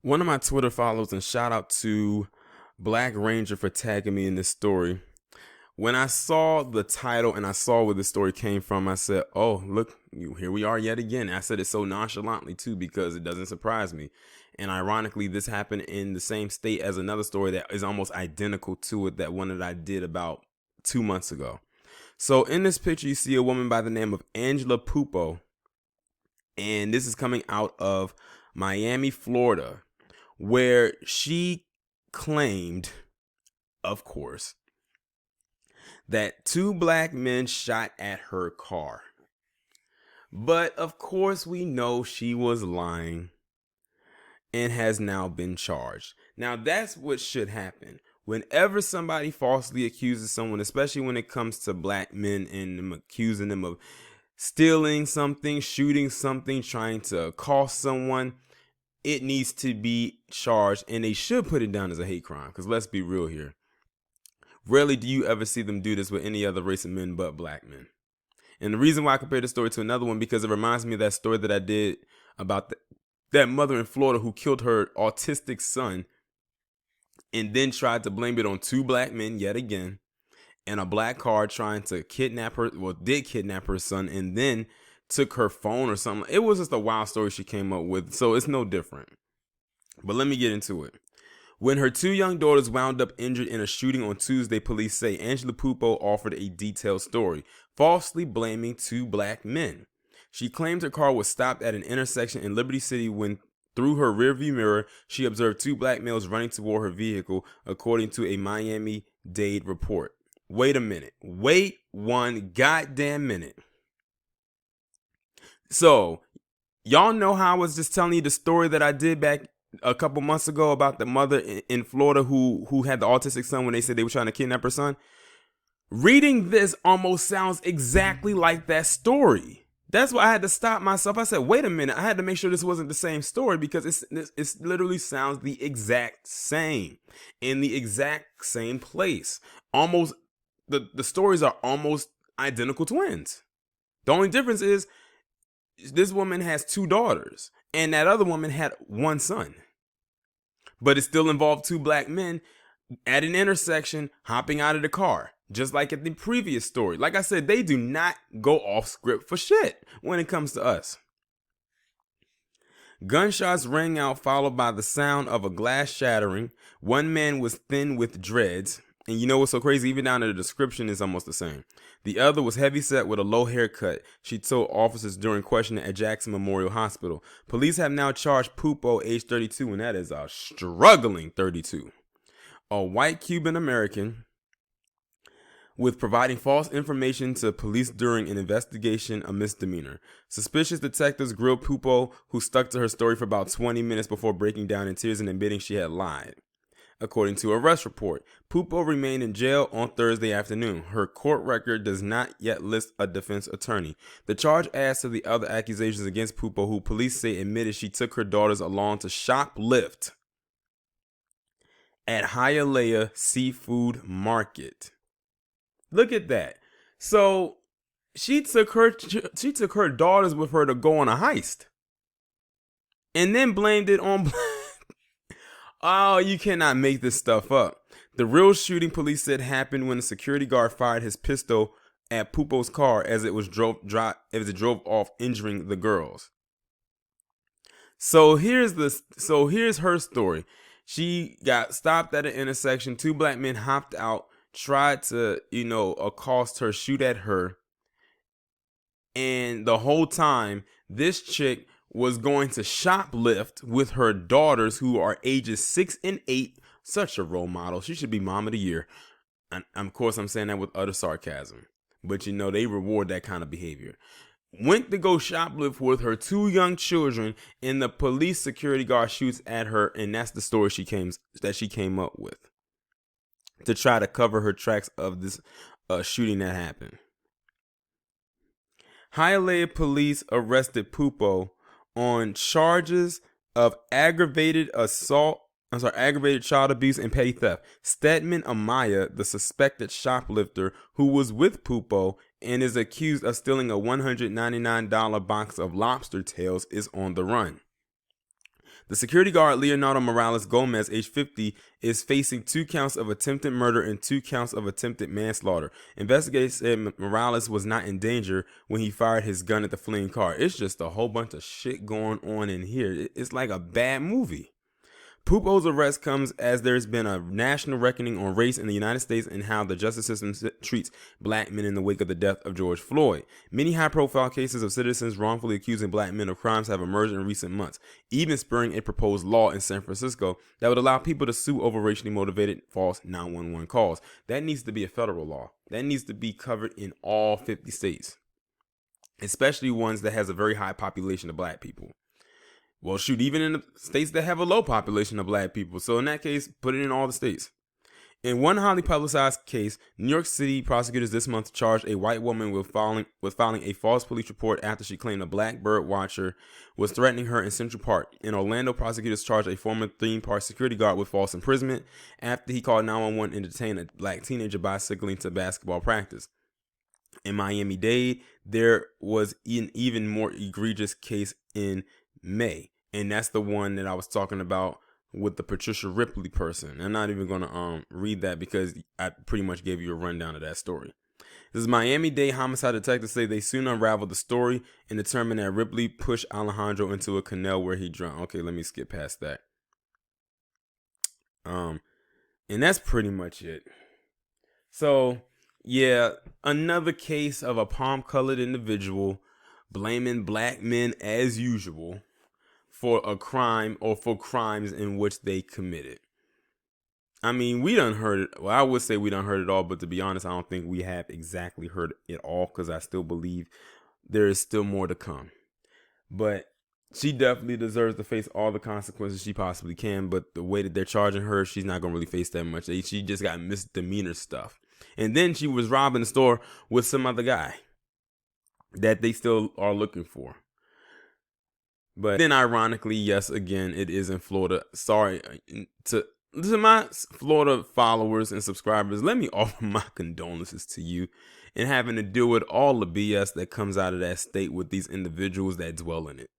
One of my Twitter follows, and shout out to Black Ranger for tagging me in this story. When I saw the title and I saw where the story came from, I said, oh, look, here we are yet again. I said it so nonchalantly, too, because it doesn't surprise me. And ironically, this happened in the same state as another story that is almost identical to it, that one that I did about 2 months ago. So in this picture, you see a woman by the name of Angela Pupo. And this is coming out of Miami, Florida, where she claimed, of course, that two black men shot at her car. But of course, we know she was lying and has now been charged. Now, that's what should happen. Whenever somebody falsely accuses someone, especially when it comes to black men and them accusing them of stealing something, shooting something, trying to cost someone, it needs to be charged, and they should put it down as a hate crime. Because let's be real here. Rarely do you ever see them do this with any other race of men but black men. And the reason why I compared this story to another one, because it reminds me of that story that I did about that mother in Florida who killed her autistic son and then tried to blame it on two black men yet again, and a black car trying to kidnap her, did kidnap her son, and then took her phone or something. It was just a wild story she came up with, so it's no different. But let me get into it. When her two young daughters wound up injured in a shooting on Tuesday, police say Angela Pupo offered a detailed story, falsely blaming two black men. She claimed her car was stopped at an intersection in Liberty City when, through her rearview mirror, she observed two black males running toward her vehicle, according to a Miami-Dade report. Wait a minute. Wait one goddamn minute. So, y'all know how I was just telling you the story that I did back a couple months ago about the mother in Florida who had the autistic son when they said they were trying to kidnap her son? Reading this almost sounds exactly like that story. That's why I had to stop myself. I said, wait a minute. I had to make sure this wasn't the same story because it literally sounds the exact same in the exact same place. Almost the stories are almost identical twins. The only difference is this woman has two daughters and that other woman had one son. But it still involved two black men at an intersection hopping out of the car, just like in the previous story. Like I said, they do not go off script for shit when it comes to us. Gunshots rang out, followed by the sound of a glass shattering. One man was thin with dreads. And you know what's so crazy? Even down to the description is almost the same. The other was heavyset with a low haircut, she told officers during questioning at Jackson Memorial Hospital. Police have now charged Pupo, age 32, and that is a struggling 32, a white Cuban American, with providing false information to police during an investigation, a misdemeanor. Suspicious detectives grilled Pupo, who stuck to her story for about 20 minutes before breaking down in tears and admitting she had lied. According to a arrest report, Pupo remained in jail on Thursday afternoon. Her court record does not yet list a defense attorney. The charge adds to the other accusations against Pupo, who police say admitted she took her daughters along to shoplift at Hialeah Seafood Market. Look at that. So she took her daughters with her to go on a heist, and then blamed it on. Oh, you cannot make this stuff up. The real shooting, police said, happened when a security guard fired his pistol at Pupo's car as it drove off, injuring the girls. So here's her story. She got stopped at an intersection. Two black men hopped out, tried to, accost her, shoot at her. And the whole time, this chick was going to shoplift with her daughters, who are ages 6 and 8. Such a role model. She should be mom of the year. And of course, I'm saying that with utter sarcasm. But they reward that kind of behavior. Went to go shoplift with her two young children, and the police security guard shoots at her, and that's the story she came up with to try to cover her tracks of this shooting that happened. Hialeah police arrested Pupo on charges of aggravated child abuse and petty theft. Stedman Amaya, the suspected shoplifter who was with Pupo and is accused of stealing a $199 box of lobster tails, is on the run. The security guard Leonardo Morales Gomez, age 50, is facing 2 counts of attempted murder and 2 counts of attempted manslaughter. Investigators said Morales was not in danger when he fired his gun at the fleeing car. It's just a whole bunch of shit going on in here. It's like a bad movie. Pupo's arrest comes as there's been a national reckoning on race in the United States and how the justice system treats black men in the wake of the death of George Floyd. Many high-profile cases of citizens wrongfully accusing black men of crimes have emerged in recent months, even spurring a proposed law in San Francisco that would allow people to sue over racially motivated false 911 calls. That needs to be a federal law. That needs to be covered in all 50 states, especially ones that has a very high population of black people. Well, shoot, even in the states that have a low population of black people. So in that case, put it in all the states. In one highly publicized case, New York City prosecutors this month charged a white woman with filing a false police report after she claimed a black bird watcher was threatening her in Central Park. In Orlando, prosecutors charged a former theme park security guard with false imprisonment after he called 911 and detained a black teenager bicycling to basketball practice. In Miami-Dade, there was an even more egregious case in May, and that's the one that I was talking about with the Patricia Ripley person. I'm not even going to read that because I pretty much gave you a rundown of that story. This is Miami-Dade homicide detectives say they soon unraveled the story and determined that Ripley pushed Alejandro into a canal where he drowned. Okay, let me skip past that. And that's pretty much it. So, yeah, another case of a palm-colored individual blaming black men as usual for a crime or for crimes in which they committed. I mean, we done heard it. Well, I would say we done heard it all, but to be honest, I don't think we have exactly heard it all because I still believe there is still more to come. But she definitely deserves to face all the consequences she possibly can. But the way that they're charging her, she's not going to really face that much. She just got misdemeanor stuff. And then she was robbing the store with some other guy that they still are looking for. But then ironically, yes, again, it is in Florida. Sorry to my Florida followers and subscribers. Let me offer my condolences to you in having to deal with all the BS that comes out of that state with these individuals that dwell in it.